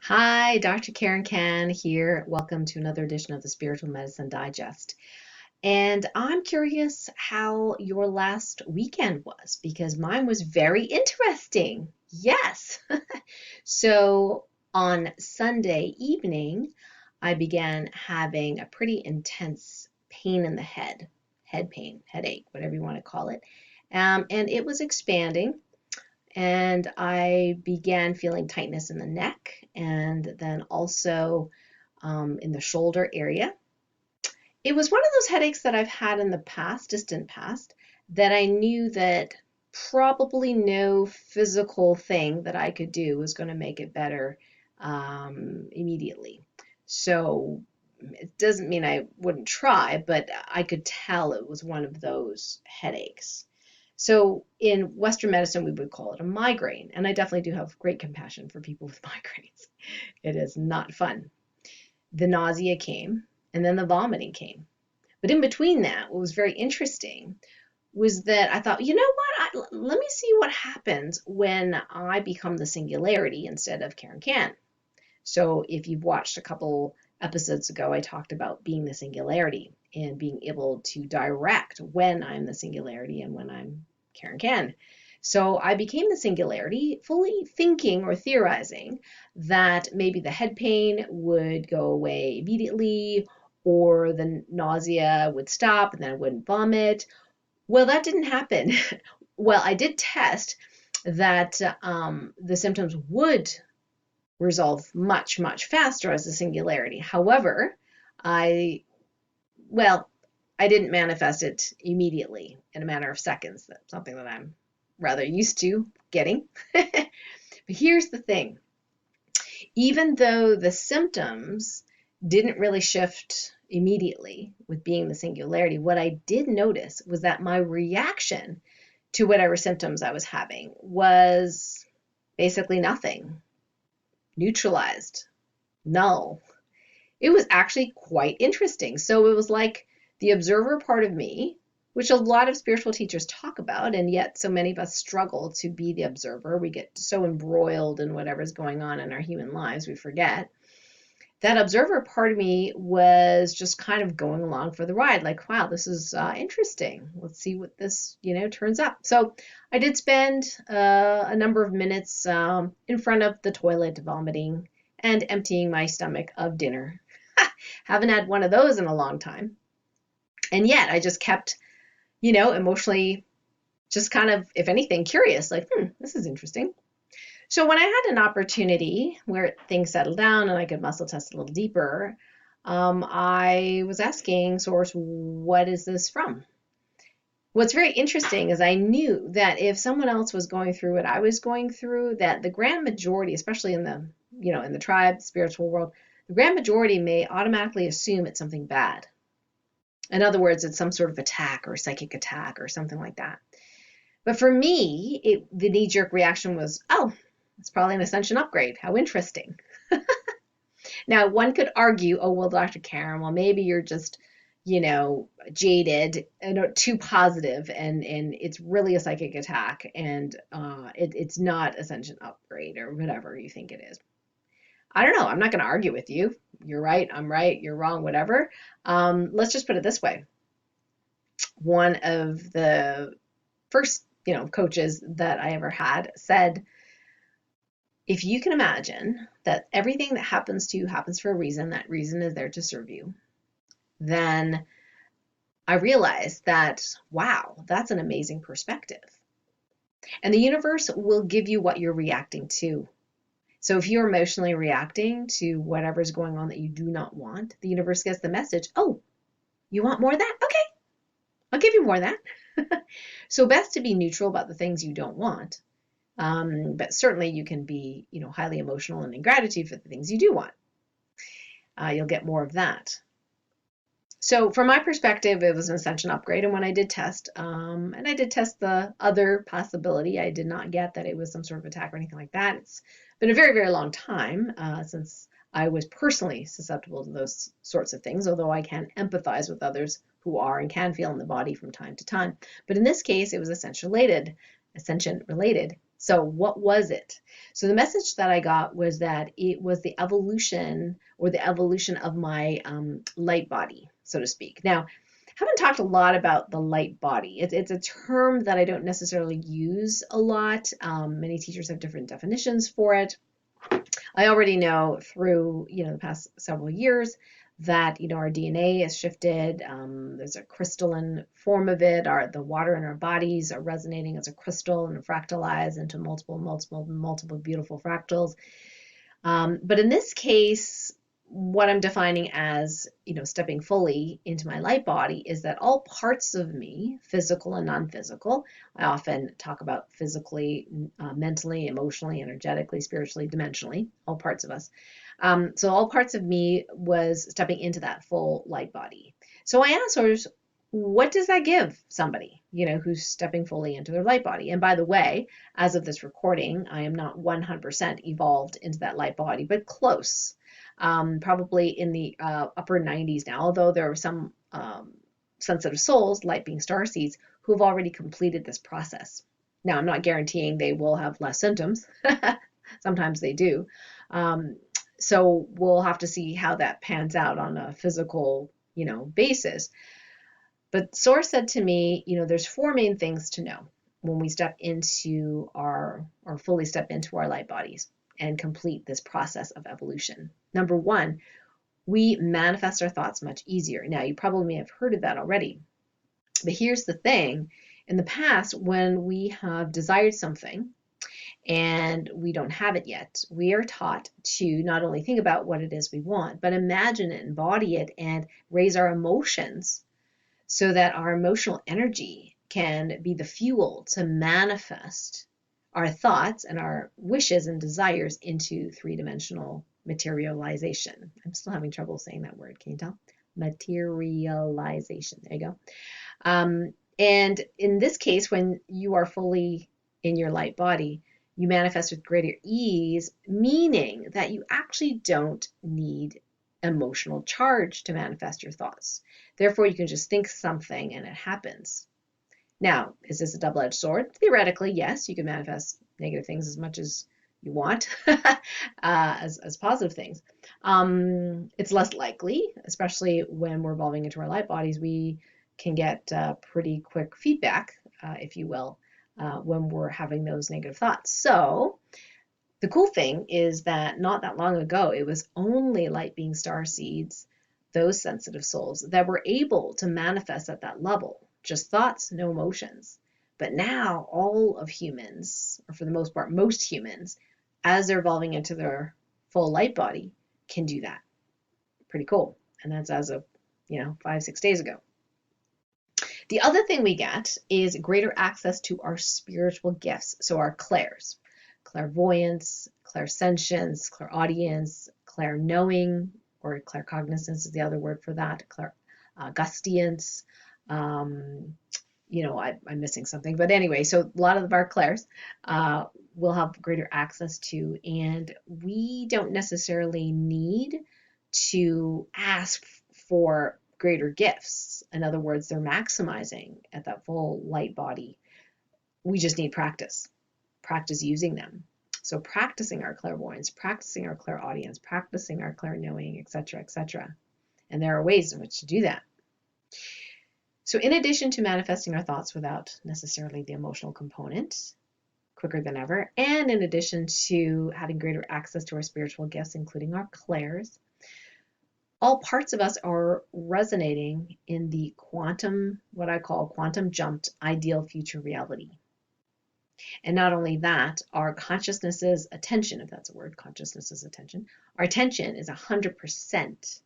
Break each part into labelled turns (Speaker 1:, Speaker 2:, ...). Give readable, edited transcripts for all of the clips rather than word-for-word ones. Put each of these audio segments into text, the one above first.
Speaker 1: Hi, Dr. Karen Can here. Welcome to another edition of the Spiritual Medicine Digest. And I'm curious how your last weekend was because mine was very interesting. Yes. So on Sunday evening, I began having a pretty intense pain in the head pain, headache, whatever you want to call it. And it was expanding. And I began feeling tightness in the neck and then also in the shoulder area. It was one of those headaches that I've had in the past, distant past, that I knew that probably no physical thing that I could do was going to make it better immediately. So it doesn't mean I wouldn't try, but I could tell it was one of those headaches. So in Western medicine, we would call it a migraine. And I definitely do have great compassion for people with migraines. It is not fun. The nausea came and then the vomiting came. But in between that, what was very interesting was that I thought, you know what? Let me see what happens when I become the singularity instead of Karen Can. So if you've watched a couple episodes ago, I talked about being the singularity and being able to direct when I'm the singularity and when I'm Karen Can. So I became the singularity, fully thinking or theorizing that maybe the head pain would go away immediately or the nausea would stop and then I wouldn't vomit. Well, that didn't happen. Well, I did test that the symptoms would resolve much, much faster as a singularity. However, I, well, I didn't manifest it immediately in a matter of seconds. That's something that I'm rather used to getting. But here's the thing. Even though the symptoms didn't really shift immediately with being the singularity, what I did notice was that my reaction to whatever symptoms I was having was basically nothing, neutralized, null. It was actually quite interesting. So it was like the observer part of me, which a lot of spiritual teachers talk about, and yet so many of us struggle to be the observer. We get so embroiled in whatever's going on in our human lives, we forget. That observer part of me was just kind of going along for the ride, like, wow, this is interesting. Let's see what this, turns up. So I did spend a number of minutes in front of the toilet vomiting and emptying my stomach of dinner. Haven't had one of those in a long time. And yet I just kept, emotionally just kind of, if anything, curious, like, this is interesting. So when I had an opportunity where things settled down and I could muscle test a little deeper, I was asking Source, what is this from? What's very interesting is I knew that if someone else was going through what I was going through, that the grand majority, especially in the, in the tribe, spiritual world, the grand majority may automatically assume it's something bad. In other words, it's some sort of attack or psychic attack or something like that. But for me, the knee-jerk reaction was, oh, it's probably an ascension upgrade. How interesting. Now, one could argue, oh, well, Dr. Karen, well, maybe you're just, jaded and too positive, and it's really a psychic attack, and it's not ascension upgrade or whatever you think it is. I don't know. I'm not going to argue with you. You're right. I'm right. You're wrong. Whatever. Let's just put it this way. One of the first, coaches that I ever had said, if you can imagine that everything that happens to you happens for a reason, that reason is there to serve you, then I realized that, wow, that's an amazing perspective. And the universe will give you what you're reacting to. So if you're emotionally reacting to whatever's going on that you do not want, the universe gets the message, oh, you want more of that? Okay, I'll give you more of that. So best to be neutral about the things you don't want. But certainly you can be, highly emotional and in gratitude for the things you do want. You'll get more of that. So from my perspective, it was an ascension upgrade. And when I did test, and I did test the other possibility, I did not get that it was some sort of attack or anything like that. It's been a very, very long time since I was personally susceptible to those sorts of things, although I can empathize with others who are and can feel in the body from time to time. But in this case, it was ascension related. So what was it? So the message that I got was that it was the evolution or the evolution of my light body, so to speak. Now, I haven't talked a lot about the light body. It's a term that I don't necessarily use a lot. Many teachers have different definitions for it. I already know through, the past several years that, our DNA has shifted. There's a crystalline form of it. The water in our bodies are resonating as a crystal and fractalized into multiple beautiful fractals. But in this case, what I'm defining as, stepping fully into my light body is that all parts of me, physical and non-physical, I often talk about physically, mentally, emotionally, energetically, spiritually, dimensionally, all parts of us. So all parts of me was stepping into that full light body. So I asked others, what does that give somebody, who's stepping fully into their light body? And by the way, as of this recording, I am not 100% evolved into that light body, but close. Probably in the upper 90s now, although there are some sensitive souls, light being starseeds, who have already completed this process. Now, I'm not guaranteeing they will have less symptoms. Sometimes they do. So we'll have to see how that pans out on a physical, basis. But Source said to me, there's four main things to know when we step into or fully step into our light bodies and complete this process of evolution. Number one, we manifest our thoughts much easier. Now, you probably may have heard of that already. But here's the thing. In the past, when we have desired something and we don't have it yet, we are taught to not only think about what it is we want, but imagine it, embody it, and raise our emotions so that our emotional energy can be the fuel to manifest our thoughts and our wishes and desires into three-dimensional materialization. I'm still having trouble saying that word. Can you tell? Materialization. There you go. And in this case, when you are fully in your light body, you manifest with greater ease, meaning that you actually don't need emotional charge to manifest your thoughts. Therefore, you can just think something and it happens. Now, is this a double-edged sword? Theoretically, yes, you can manifest negative things as much as you want as positive things. It's less likely, especially when we're evolving into our light bodies. We can get pretty quick feedback, if you will, when we're having those negative thoughts. So the cool thing is that not that long ago, it was only light being starseeds, those sensitive souls, that were able to manifest at that level. Just thoughts, no emotions. But now all of humans, or for the most part, most humans, as they're evolving into their full light body, can do that. Pretty cool. And that's as of, 5-6 days ago. The other thing we get is greater access to our spiritual gifts. So our clairs, clairvoyance, clairsentience, clairaudience, clairknowing, or claircognizance is the other word for that, clairgustience. I'm missing something, but anyway, so a lot of our clairs will have greater access to, and we don't necessarily need to ask for greater gifts. In other words, they're maximizing at that full light body. We just need practice using them. So practicing our clairvoyance, practicing our clairaudience, practicing our clairknowing, etc., etc. And there are ways in which to do that. So in addition to manifesting our thoughts without necessarily the emotional component, quicker than ever, and in addition to having greater access to our spiritual gifts, including our clairs, all parts of us are resonating in the quantum, what I call quantum jumped ideal future reality. And not only that, our consciousness's attention, if that's a word, consciousness's attention, our attention is 100%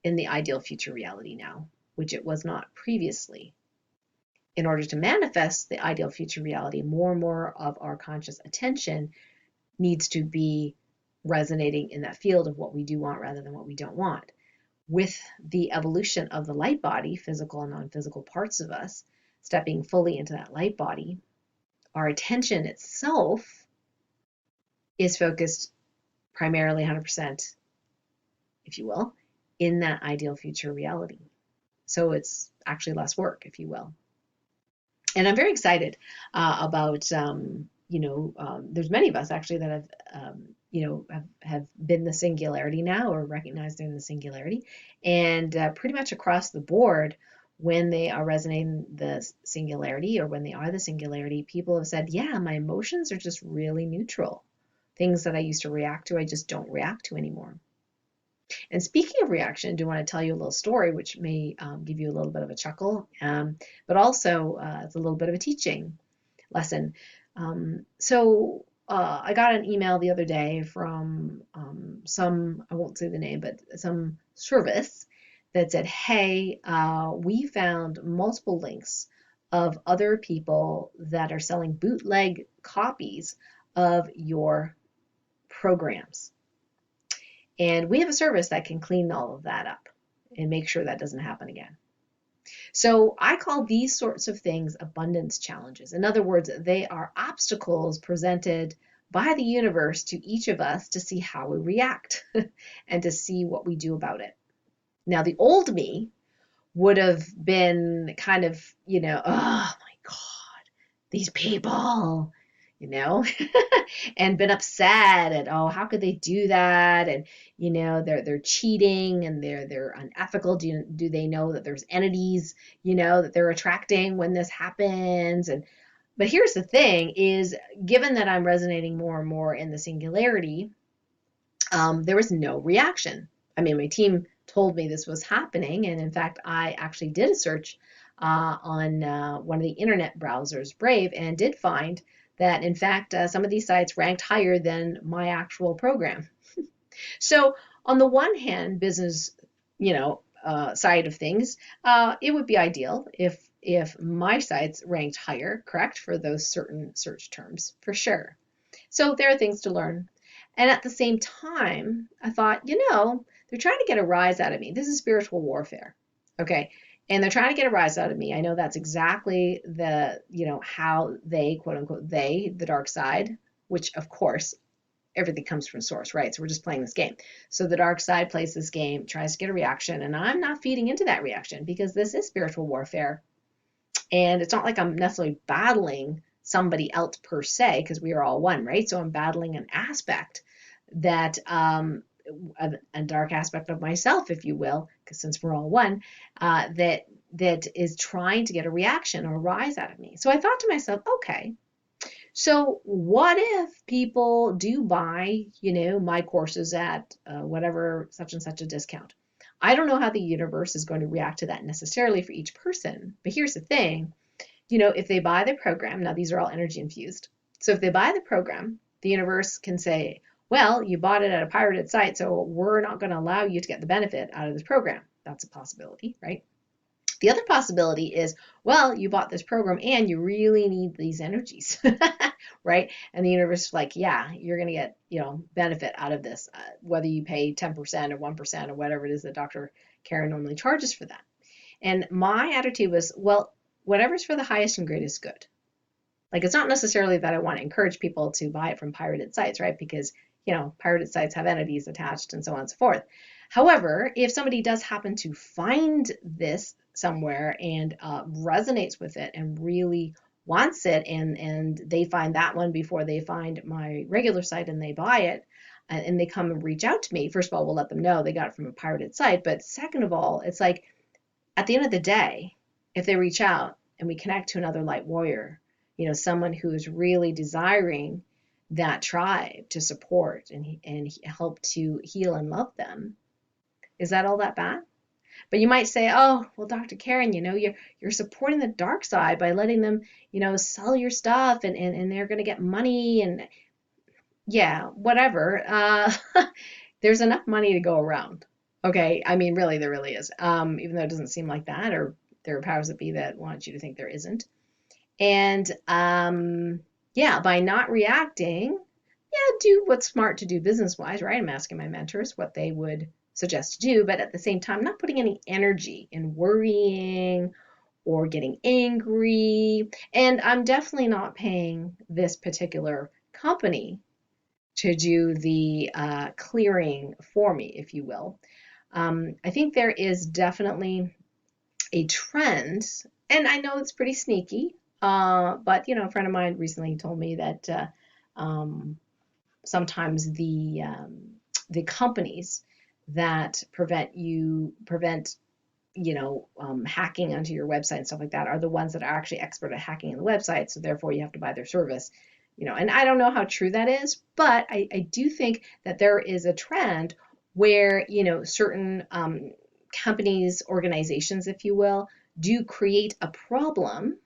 Speaker 1: in the ideal future reality now, which it was not previously. In order to manifest the ideal future reality, more and more of our conscious attention needs to be resonating in that field of what we do want rather than what we don't want. With the evolution of the light body, physical and non-physical parts of us, stepping fully into that light body, our attention itself is focused primarily 100%, if you will, in that ideal future reality. So it's actually less work, if you will. And I'm very excited about there's many of us actually that have been the singularity now, or recognized they're in the singularity, and pretty much across the board, when they are resonating the singularity, or when they are the singularity, people have said, yeah, my emotions are just really neutral. Things that I used to react to, I just don't react to anymore. And speaking of reaction, I do want to tell you a little story which may give you a little bit of a chuckle, but also it's a little bit of a teaching lesson. I got an email the other day from I won't say the name, but some service that said, hey, we found multiple links of other people that are selling bootleg copies of your programs. And we have a service that can clean all of that up and make sure that doesn't happen again. So I call these sorts of things abundance challenges. In other words, they are obstacles presented by the universe to each of us to see how we react and to see what we do about it. Now, the old me would have been kind of, oh my God, these people, and been upset and, oh, how could they do that? And they're cheating and they're unethical. Do they know that there's entities that they're attracting when this happens? But here's the thing is, given that I'm resonating more and more in the singularity, there was no reaction. I mean, my team told me this was happening, and in fact I actually did a search on one of the internet browsers, Brave, and did find that in fact some of these sites ranked higher than my actual program. So on the one hand, business side of things, it would be ideal if my sites ranked higher, correct, for those certain search terms, for sure. So there are things to learn. And at the same time, I thought, they're trying to get a rise out of me. This is spiritual warfare, okay? And they're trying to get a rise out of me. I know that's exactly the, how they, quote unquote, the dark side, which of course, everything comes from source, right? So we're just playing this game. So the dark side plays this game, tries to get a reaction, and I'm not feeding into that reaction because this is spiritual warfare. And it's not like I'm necessarily battling somebody else per se, because we are all one, right? So I'm battling an aspect that, a dark aspect of myself, if you will, because since we're all one, that is trying to get a reaction or a rise out of me. So I thought to myself, okay, so what if people do buy, my courses at whatever such and such a discount? I don't know how the universe is going to react to that necessarily for each person, but here's the thing, if they buy the program, now these are all energy infused. So if they buy the program, the universe can say, well, you bought it at a pirated site, so we're not going to allow you to get the benefit out of this program. That's a possibility, right? The other possibility is, well, you bought this program and you really need these energies, right? And the universe is like, yeah, you're going to get, benefit out of this, whether you pay 10% or 1% or whatever it is that Dr. Karen normally charges for that. And my attitude was, well, whatever's for the highest and greatest good. Like, it's not necessarily that I want to encourage people to buy it from pirated sites, right? Because, pirated sites have entities attached and so on and so forth. However, if somebody does happen to find this somewhere and resonates with it and really wants it, and they find that one before they find my regular site and they buy it, and they come and reach out to me, first of all, we'll let them know they got it from a pirated site. But second of all, it's like, at the end of the day, if they reach out and we connect to another light warrior, someone who is really desiring that tribe to support and help to heal and love them, is that all that bad? But you might say, oh, well, Dr. Karen, you're supporting the dark side by letting them, sell your stuff and they're going to get money, and yeah, whatever. There's enough money to go around. Okay, I mean, really, there really is. Even though it doesn't seem like that, or there are powers that be that want you to think there isn't. And yeah, by not reacting, do what's smart to do business-wise, right? I'm asking my mentors what they would suggest to do, but at the same time, not putting any energy in worrying or getting angry. And I'm definitely not paying this particular company to do the clearing for me, if you will. I think there is definitely a trend, and I know it's pretty sneaky, But a friend of mine recently told me that um, sometimes the companies that prevent hacking onto your website and stuff like that are the ones that are actually expert at hacking in the website. So therefore, you have to buy their service. And I don't know how true that is, but I do think that there is a trend where certain companies, organizations, if you will, do create a problem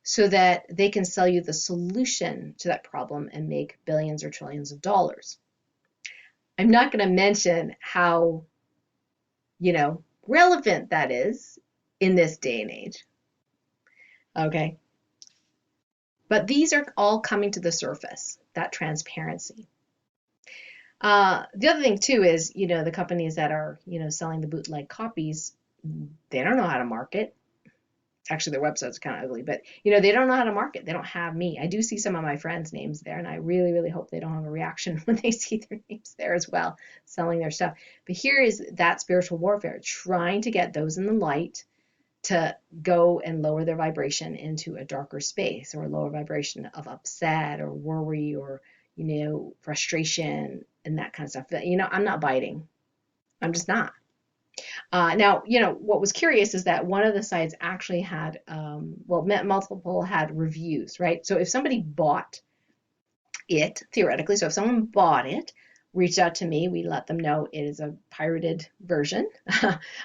Speaker 1: so that they can sell you the solution to that problem and make billions or trillions of dollars. I'm not going to mention how, relevant that is in this day and age. Okay. But these are all coming to the surface, that transparency. The other thing too is, the companies that are, selling the bootleg copies, they don't know how to market. Actually, their website's kind of ugly, but they don't know how to market. They don't have me. I do see some of my friends' names there, and I really, really hope they don't have a reaction when they see their names there as well, selling their stuff. But here is that spiritual warfare, trying to get those in the light to go and lower their vibration into a darker space, or a lower vibration of upset or worry or frustration and that kind of stuff. I'm not biting. I'm just not. Now, what was curious is that one of the sites actually had, multiple had reviews, right? So if somebody bought it, theoretically, so if someone bought it, reached out to me, we let them know it is a pirated version.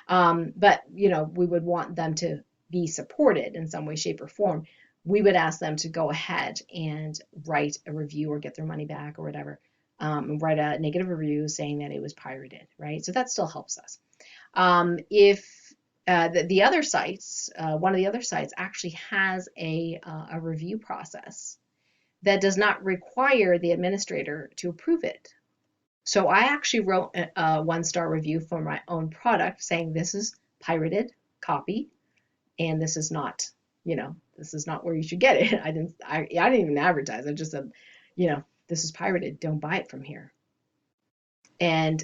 Speaker 1: But, we would want them to be supported in some way, shape, or form. We would ask them to go ahead and write a review or get their money back or whatever, write a negative review saying that it was pirated, right? So that still helps us. If the other sites, one of the other sites actually has a review process that does not require the administrator to approve it. So I actually wrote a one-star review for my own product saying this is pirated copy, and this is not, this is not where you should get it. I didn't even advertise. I just said, this is pirated. Don't buy it from here. And,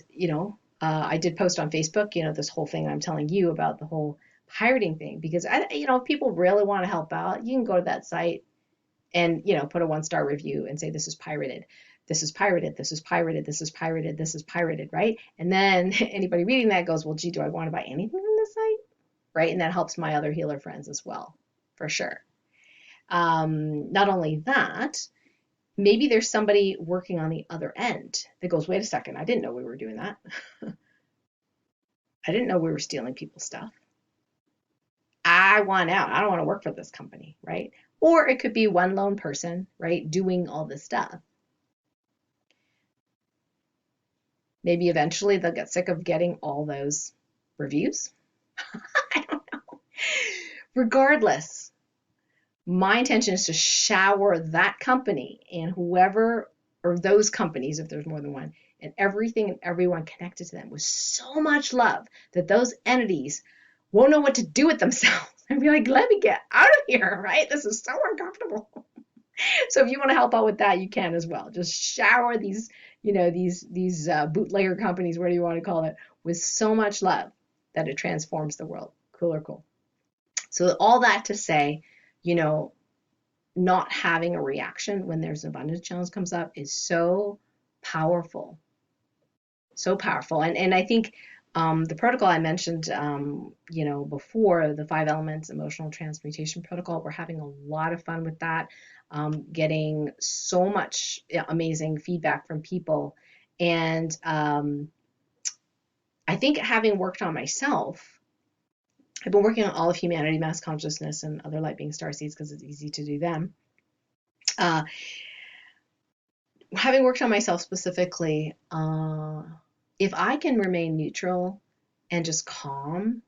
Speaker 1: I did post on Facebook, this whole thing I'm telling you about the whole pirating thing, because if people really want to help out, you can go to that site and, put a one-star review and say, this is pirated. This is pirated. This is pirated. This is pirated. This is pirated, right? And then anybody reading that goes, well, gee, do I want to buy anything on this site? Right? And that helps my other healer friends as well, for sure. Not only that, maybe there's somebody working on the other end that goes, wait a second, I didn't know we were doing that. I didn't know we were stealing people's stuff. I want out. I don't want to work for this company, right? Or it could be one lone person, right, doing all this stuff. Maybe eventually they'll get sick of getting all those reviews. I don't know. Regardless, my intention is to shower that company and whoever, or those companies, if there's more than one, and everything and everyone connected to them with so much love that those entities won't know what to do with themselves and be like, let me get out of here, right? This is so uncomfortable. So if you want to help out with that, you can as well. Just shower these, these bootlegger companies, whatever you want to call it, with so much love that it transforms the world. Cool or cool. So all that to say, not having a reaction when there's an abundance challenge comes up is so powerful. So powerful. And I think the protocol I mentioned, before, the 5 elements emotional transmutation protocol, we're having a lot of fun with that, getting so much amazing feedback from people. And I think having worked on myself, I've been working on all of humanity, mass consciousness, and other light being star seeds because it's easy to do them. Having worked on myself specifically, if I can remain neutral and just calm,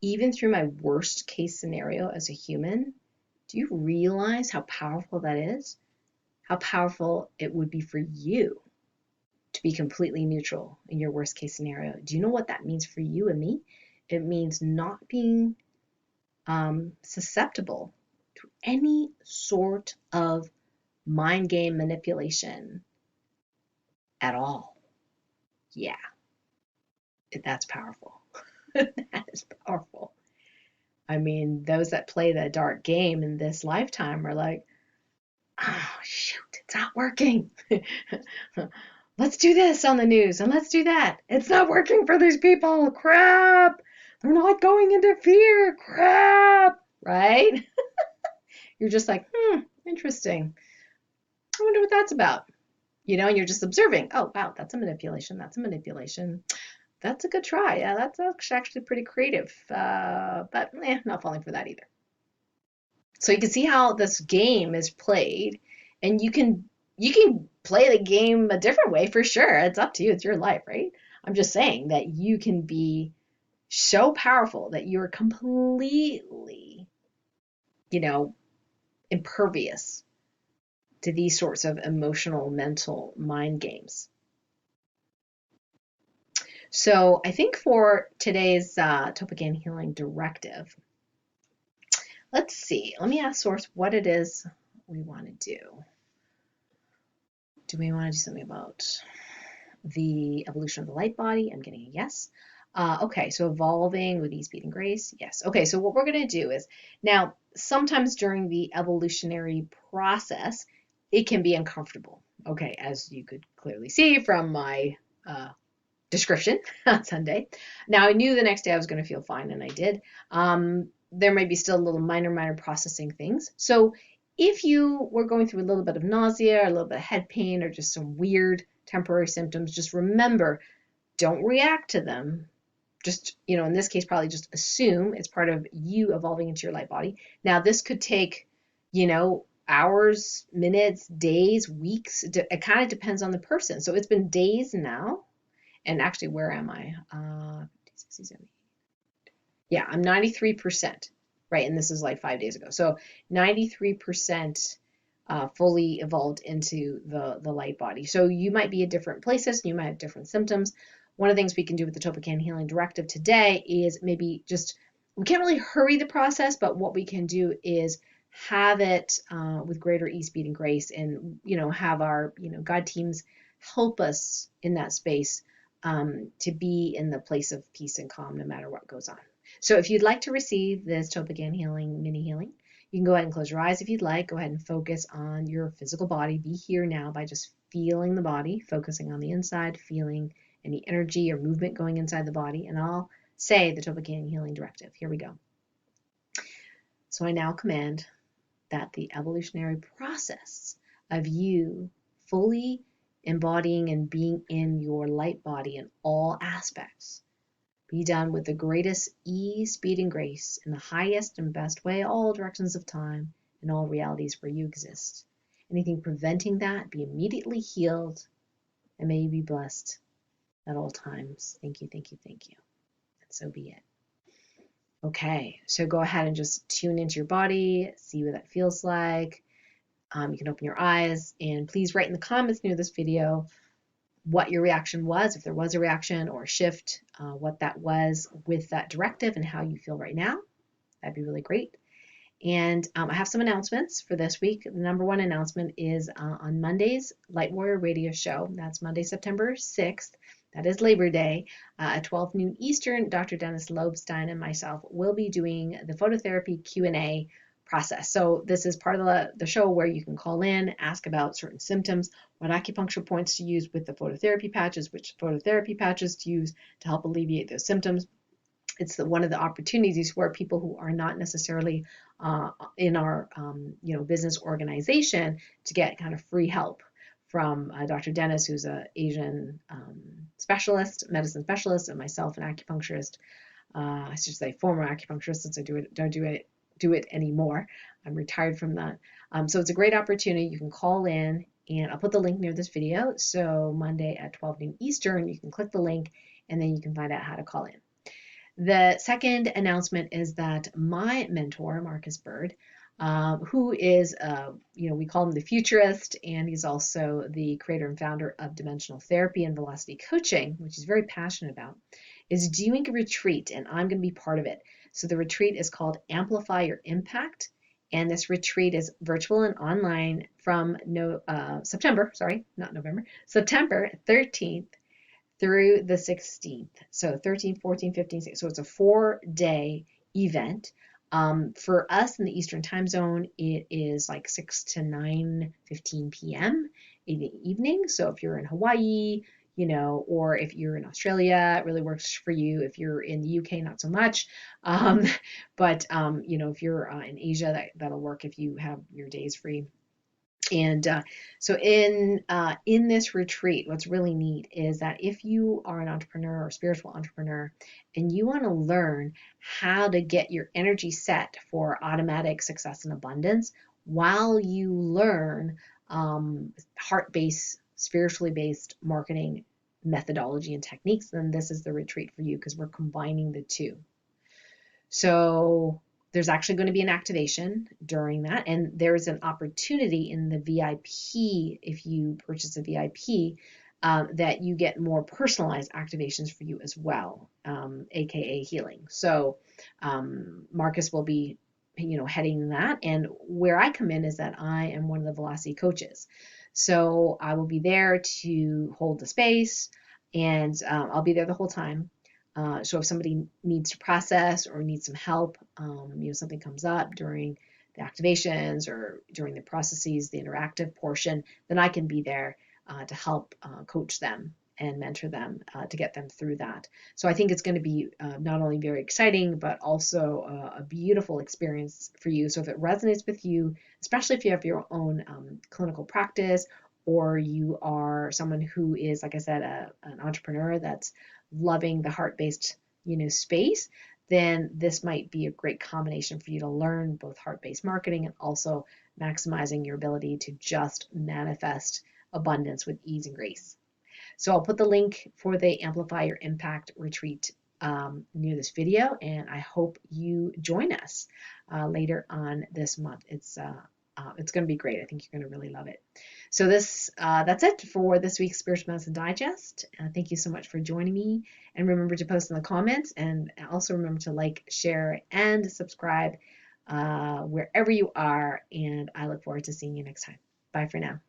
Speaker 1: even through my worst case scenario as a human, do you realize how powerful that is? How powerful it would be for you to be completely neutral in your worst case scenario. Do you know what that means for you and me? It means not being susceptible to any sort of mind game manipulation at all. Yeah, that's powerful. That is powerful. I mean, those that play the dark game in this lifetime are like, oh, shoot, it's not working. Let's do this on the news and let's do that. It's not working for these people. Crap. They're not going into fear. Crap. Right? You're just like, interesting. I wonder what that's about. You know, and you're just observing. Oh, wow, that's a manipulation. That's a manipulation. That's a good try. Yeah, that's actually pretty creative. But not falling for that either. So you can see how this game is played, and you can play the game a different way for sure. It's up to you. It's your life, right? I'm just saying that you can be so powerful that you're completely, you know, impervious to these sorts of emotional, mental mind games. So I think for today's TOLPAKAN Healing Directive, let's see. Let me ask Source what it is we want to do. Do we want to do something about the evolution of the light body? I'm getting a yes. Okay, so evolving with ease, speed, and grace. Yes. Okay, so what we're going to do is now sometimes during the evolutionary process, it can be uncomfortable. Okay, as you could clearly see from my description on Sunday. Now I knew the next day I was going to feel fine, and I did. There may be still a little minor processing things. So if you were going through a little bit of nausea, or a little bit of head pain, or just some weird temporary symptoms, just remember, don't react to them. Just, in this case, probably just assume it's part of you evolving into your light body. Now, this could take, hours, minutes, days, weeks. It kind of depends on the person. So it's been days now. And actually, where am I? 60, 70. Yeah, I'm 93%, right? And this is like 5 days ago. So 93% fully evolved into the light body. So you might be at different places, you might have different symptoms. One of the things we can do with the TOLPAKAN Healing Directive today is maybe just, we can't really hurry the process, but what we can do is have it with greater ease, speed, and grace, and have our God teams help us in that space to be in the place of peace and calm no matter what goes on. So if you'd like to receive this TOLPAKAN Healing mini healing, you can go ahead and close your eyes if you'd like. Go ahead and focus on your physical body. Be here now by just feeling the body, focusing on the inside, feeling any energy or movement going inside the body. And I'll say the TOLPAKAN Healing Directive. Here we go. So I now command that the evolutionary process of you fully embodying and being in your light body in all aspects be done with the greatest ease, speed, and grace in the highest and best way, all directions of time and all realities where you exist. Anything preventing that be immediately healed, and may you be blessed at all times. Thank you, thank you, thank you. And so be it. Okay, so go ahead and just tune into your body, see what that feels like. You can open your eyes, and please write in the comments near this video what your reaction was, if there was a reaction or a shift, what that was with that directive and how you feel right now. That'd be really great. And I have some announcements for this week. The number one announcement is on Monday's Light Warrior Radio Show. That's Monday, September 6th. That is Labor Day. At 12 noon Eastern, Dr. Dennis Lobstein and myself will be doing the phototherapy Q&A process. So this is part of the show where you can call in, ask about certain symptoms, what acupuncture points to use with the phototherapy patches, which phototherapy patches to use to help alleviate those symptoms. It's one of the opportunities where people who are not necessarily in our business organization to get kind of free help from Dr. Dennis, who's an Asian specialist, medicine specialist, and myself, an acupuncturist. I should say former acupuncturist, since I don't do it anymore. I'm retired from that. So it's a great opportunity. You can call in, and I'll put the link near this video. So Monday at 12 noon Eastern, you can click the link, and then you can find out how to call in. The second announcement is that my mentor, Marcus Bird, who is, we call him the futurist, and he's also the creator and founder of Dimensional Therapy and Velocity Coaching, which he's very passionate about, is doing a retreat, and I'm going to be part of it. So the retreat is called Amplify Your Impact, and this retreat is virtual and online from September 13th through the 16th. So 13th, 14th, 15th, 16th. So it's a 4-day event. For us in the Eastern time zone, it is like 6 to 9:15 p.m. in the evening. So if you're in Hawaii, or if you're in Australia, it really works for you. If you're in the UK, not so much. Um, but if you're in Asia, that'll work if you have your days free. And so in this retreat, what's really neat is that if you are an entrepreneur or spiritual entrepreneur and you want to learn how to get your energy set for automatic success and abundance while you learn heart-based, spiritually based marketing methodology and techniques, then this is the retreat for you because we're combining the two. So there's actually going to be an activation during that, and there's an opportunity in the VIP, if you purchase a VIP, that you get more personalized activations for you as well, aka healing. So Marcus will be heading that, and where I come in is that I am one of the Velocity coaches. So I will be there to hold the space, and I'll be there the whole time. So if somebody needs to process or needs some help, something comes up during the activations or during the processes, the interactive portion, then I can be there to help coach them and mentor them to get them through that. So I think it's going to be not only very exciting, but also a beautiful experience for you. So if it resonates with you, especially if you have your own clinical practice, or you are someone who is, like I said, an entrepreneur that's loving the heart-based, space, then this might be a great combination for you to learn both heart-based marketing and also maximizing your ability to just manifest abundance with ease and grace. So I'll put the link for the Amplify Your Impact retreat near this video, and I hope you join us later on this month. It's going to be great. I think you're going to really love it. So that's it for this week's Spiritual Medicine Digest. Thank you so much for joining me. And remember to post in the comments, and also remember to like, share, and subscribe wherever you are. And I look forward to seeing you next time. Bye for now.